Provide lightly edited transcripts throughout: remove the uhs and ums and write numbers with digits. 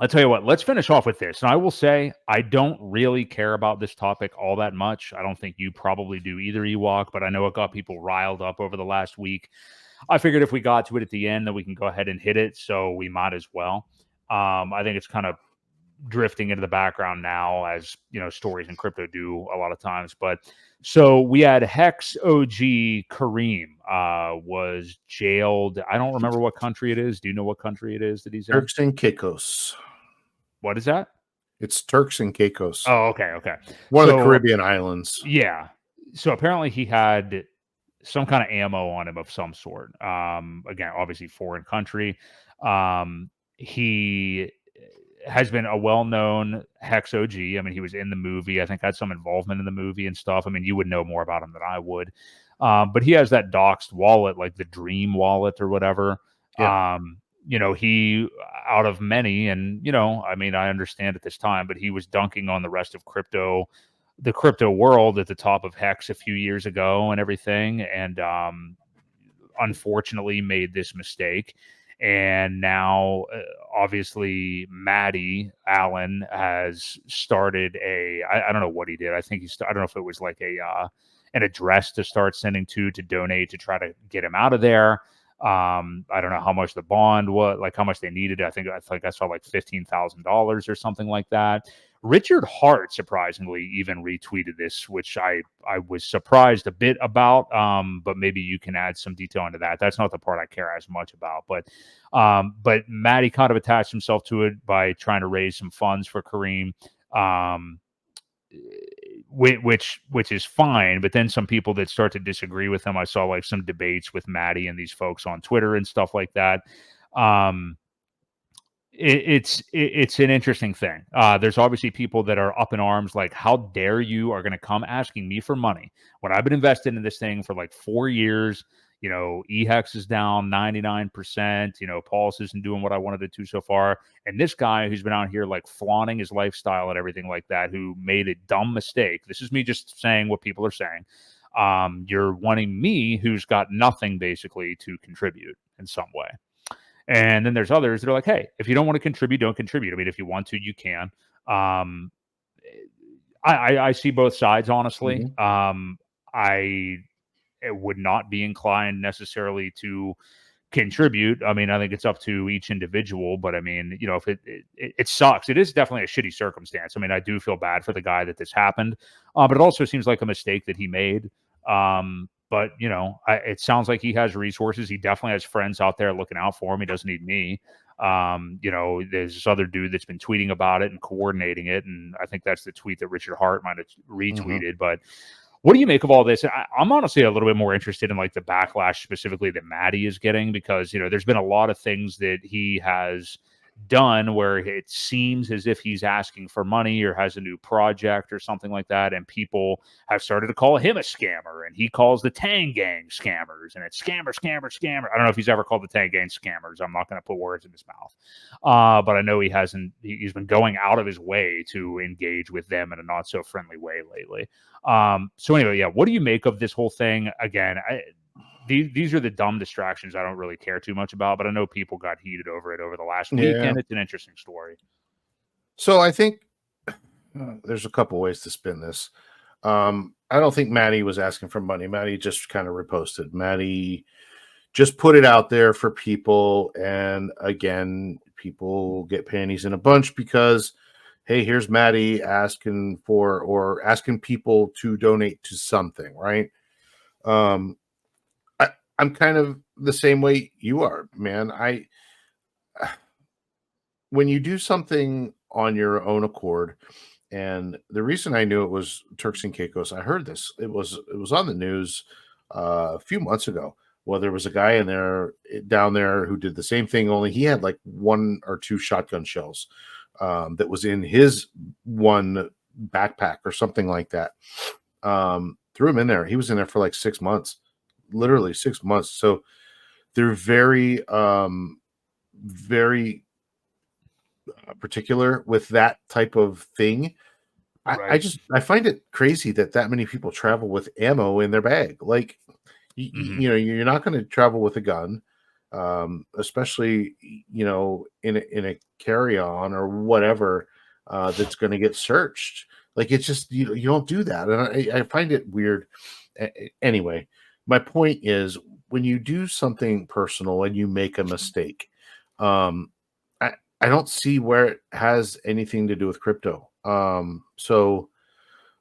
I'll tell you what, let's finish off with this. And I will say, I don't really care about this topic all that much. I don't think you probably do either, Ewok, but I know it got people riled up over the last week. I figured if we got to it at the end, then we can go ahead and hit it. So we might as well. I think it's kind of drifting into the background now, as you know, stories in crypto do a lot of times. But so we had HEX OG Kareem was jailed. I don't remember what country it is. Do you know what country it is that he's in? Turks and Caicos. What is that? It's Turks and Caicos. Oh, okay. One of the Caribbean islands. Yeah. So apparently he had some kind of ammo on him of some sort. Again, obviously foreign country. He has been a well-known HEX OG. I mean, he was in the movie. I think had some involvement in the movie and stuff. I mean, you would know more about him than I would. But he has that doxed wallet, like the Dream wallet or whatever. Yeah. You know, he, out of many, and, you know, I mean, I understand at this time, but he was dunking on the rest of the crypto world at the top of HEX a few years ago and everything. And unfortunately made this mistake. And now, obviously, Maddie Allen has started I don't know what he did. I think I don't know if it was like an address to start sending to donate to try to get him out of there. I don't know how much the bond was, like how much they needed. I think I saw like $15,000 or something like that. Richard Hart surprisingly even retweeted this, which I was surprised a bit about. But maybe you can add some detail into that. That's not the part I care as much about. But Matty kind of attached himself to it by trying to raise some funds for Kareem. Which is fine, but then some people that start to disagree with him. I saw like some debates with Maddie and these folks on Twitter and stuff like that. It's an interesting thing. There's obviously people that are up in arms, like, how dare you are going to come asking me for money when I've been invested in this thing for like 4 years. You know, EHEX is down 99%. You know, Pulse isn't doing what I wanted it to so far. And this guy who's been out here like flaunting his lifestyle and everything like that, who made a dumb mistake. This is me just saying what people are saying. You're wanting me, who's got nothing basically, to contribute in some way. And then there's others that are like, hey, if you don't want to contribute, don't contribute. I mean, if you want to, you can. I see both sides, honestly. Mm-hmm. I would not be inclined necessarily to contribute. I mean, I think it's up to each individual, but I mean, you know, if it sucks. It is definitely a shitty circumstance. I mean, I do feel bad for the guy that this happened, but it also seems like a mistake that he made. But you know, it sounds like he has resources. He definitely has friends out there looking out for him. He doesn't need me. You know, there's this other dude that's been tweeting about it and coordinating it, and I think that's the tweet that Richard Hart might have retweeted. Mm-hmm. But what do you make of all this? I'm honestly a little bit more interested in like the backlash specifically that Maddie is getting, because, you know, there's been a lot of things that he has done where it seems as if he's asking for money or has a new project or something like that, and people have started to call him a scammer, and he calls the Tang Gang scammers, and it's scammer. I don't know if he's ever called the Tang Gang scammers. I'm not going to put words in his mouth, but I know he's been going out of his way to engage with them in a not so friendly way lately. So anyway, yeah, what do you make of this whole thing? Again, these are the dumb distractions I don't really care too much about, but I know people got heated over it over the last week, and it's an interesting story. So I think there's a couple ways to spin this. I don't think Maddie was asking for money. Maddie just kind of reposted. Maddie just put it out there for people, and again, people get panties in a bunch because, hey, here's Maddie asking people to donate to something, right? I'm kind of the same way you are, man. When you do something on your own accord, and the reason I knew it was Turks and Caicos, I heard this. It was on the news a few months ago. Well, there was a guy down there who did the same thing, only he had like 1 or 2 shotgun shells that was in his one backpack or something like that. Threw him in there. He was in there for like 6 months. Literally 6 months. So they're very, very particular with that type of thing. Right. I find it crazy that many people travel with ammo in their bag. Like, you know, you're not going to travel with a gun. especially in a carry on or whatever that's going to get searched. Like it's just you don't do that, and I find it weird. Anyway, my point is when you do something personal and you make a mistake, um, I don't see where it has anything to do with crypto. So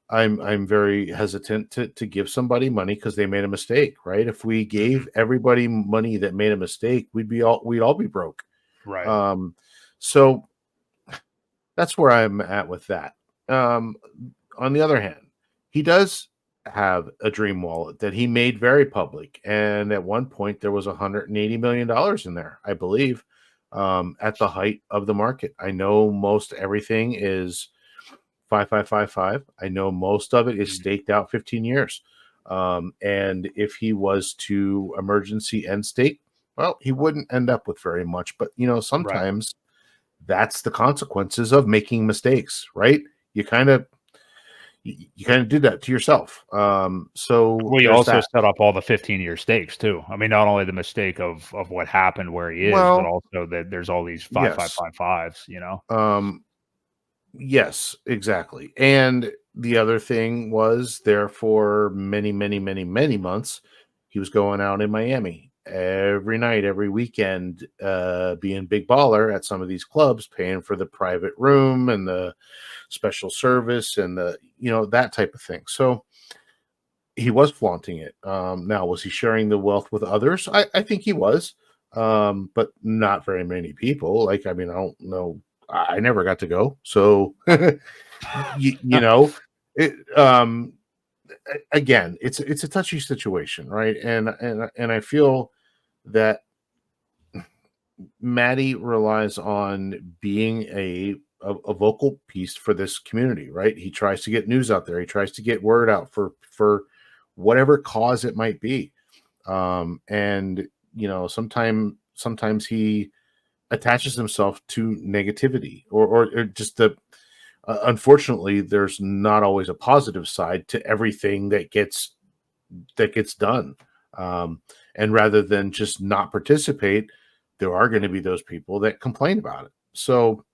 I'm very hesitant to give somebody money because they made a mistake, right? If we Hmm. gave everybody money that made a mistake, we'd all be broke. Right. Um, so that's where I'm at with that. Um, on the other hand, he does have a dream wallet that he made very public, and at one point there was $180 million in there, I believe, at the height of the market. I know most everything is 5555. I know most of it is Mm. staked out 15 years. And if he was to emergency end stake, well, he wouldn't end up with very much. But Right. sometimes that's the consequences of making mistakes, right? You kind of you kind of did that to yourself. So We there's also that. set up all the 15-year stakes too. I mean, not only the mistake of what happened where he is, but Well, also that there's all these yes. 5555s, you know? Um, yes, exactly. And the other thing was there for many, many, many, many months, he was going out in Miami every night, every weekend, being big baller at some of these clubs, paying for the private room and the special service and that type of thing. So he was flaunting it. Now, was he sharing the wealth with others? I think he was, but not very many people. Like, I mean, I don't know. I never got to go, so you know, it. Again, it's a touchy situation, right? And I feel that Maddie relies on being a vocal piece for this community, right? He tries to get news out there. He tries to get word out for whatever cause it might be. And sometimes he attaches himself to negativity or just the unfortunately there's not always a positive side to everything that gets done. Um, and rather than just not participate, there are going to be those people that complain about it. So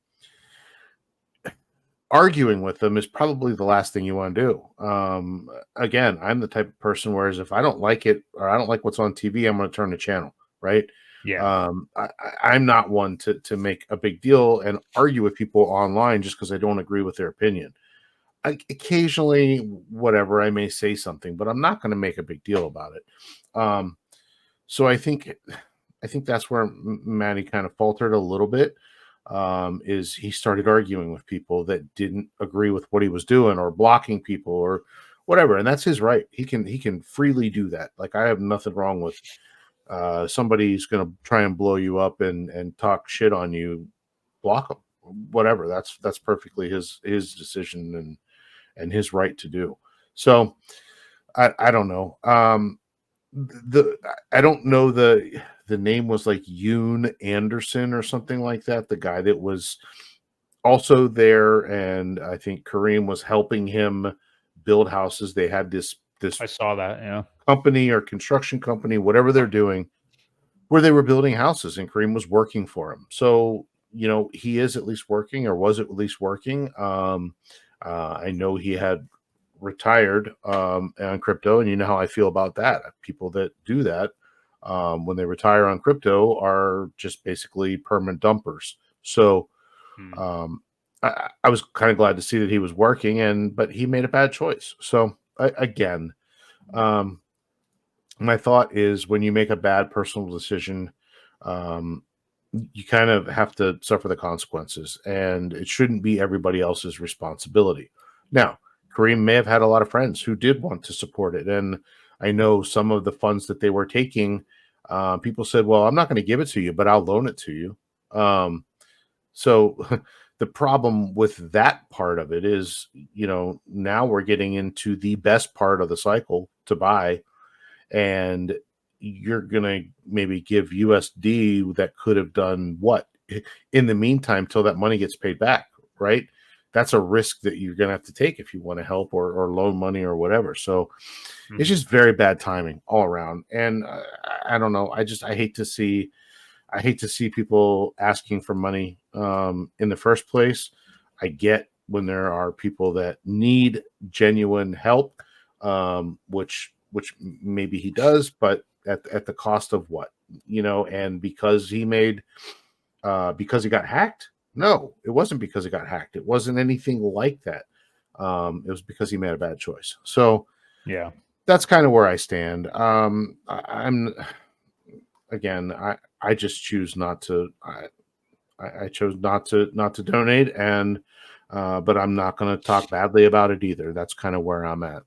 arguing with them is probably the last thing you want to do. Again, I'm the type of person whereas if I don't like it or I don't like what's on TV, I'm going to turn the channel, right? Yeah. I'm not one to make a big deal and argue with people online just because I don't agree with their opinion. Occasionally, whatever, I may say something, but I'm not going to make a big deal about it. Um, so I think that's where Maddie kind of faltered a little bit. Is he started arguing with people that didn't agree with what he was doing, or blocking people, or whatever, and that's his right. He can freely do that. Like I have nothing wrong with somebody's going to try and blow you up and talk shit on you, block them, whatever. That's perfectly his decision and his right to do. So I don't know. The I don't know the name was like Yoon Anderson or something like that. The guy that was also there, and I think Kareem was helping him build houses. They had this I saw that, yeah. company or construction company, whatever they're doing, where they were building houses, and Kareem was working for him. So he is at least working, or was at least working. I know he had retired on crypto, and you know how I feel about that. People that do that when they retire on crypto are just basically permanent dumpers. So Hmm. I was kind of glad to see that he was working, but he made a bad choice. So again, um, my thought is when you make a bad personal decision, um, you kind of have to suffer the consequences, and it shouldn't be everybody else's responsibility. Now, Kareem may have had a lot of friends who did want to support it, and I know some of the funds that they were taking, people said, "Well, I'm not going to give it to you, but I'll loan it to you." So the problem with that part of it is, now we're getting into the best part of the cycle to buy, and you're going to maybe give USD that could have done what in the meantime till that money gets paid back, right? that's a risk that you're going to have to take if you want to help or loan money or whatever. So it's Mhm. just very bad timing all around. And I don't know. I hate to see people asking for money in the first place. I get when there are people that need genuine help, which maybe he does, but at the cost of what, and because he got hacked. No, it wasn't because he got hacked. It wasn't anything like that. It was because he made a bad choice. So Yeah. that's kind of where I stand. I'm again, I just choose not to. I chose not to donate, and but I'm not going to talk badly about it either. That's kind of where I'm at.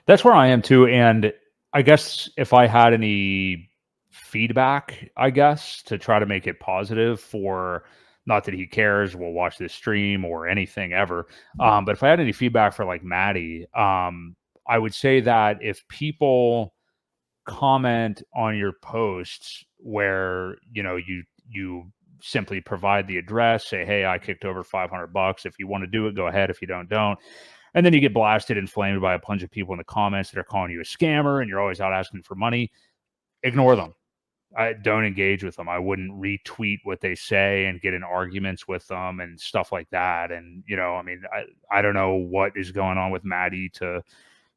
That's where I am too. And I guess if I had any feedback, I guess, to try to make it positive for, not that he cares, will watch this stream or anything ever. But if I had any feedback for like Maddie, I would say that if people comment on your posts where, you simply provide the address, say, hey, I kicked over $500. If you want to do it, go ahead. If you don't. And then you get blasted and flamed by a bunch of people in the comments that are calling you a scammer and you're always out asking for money. Ignore them. I don't engage with them. I wouldn't retweet what they say and get in arguments with them and stuff like that. And, I mean, I don't know what is going on with Maddie to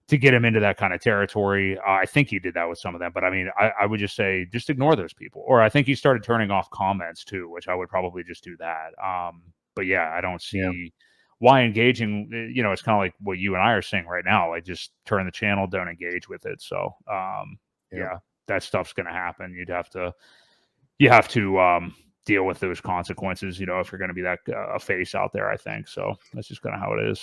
get him into that kind of territory. I think he did that with some of them, but I mean, I would just say, just ignore those people. Or I think he started turning off comments too, which I would probably just do that. But yeah, I don't Yeah, see why engaging, it's kind of like what you and I are saying right now, like just turn the channel, don't engage with it. So, yeah, yeah, that stuff's going to happen. You have to deal with those consequences, if you're going to be that a face out there, I think. So that's just kind of how it is.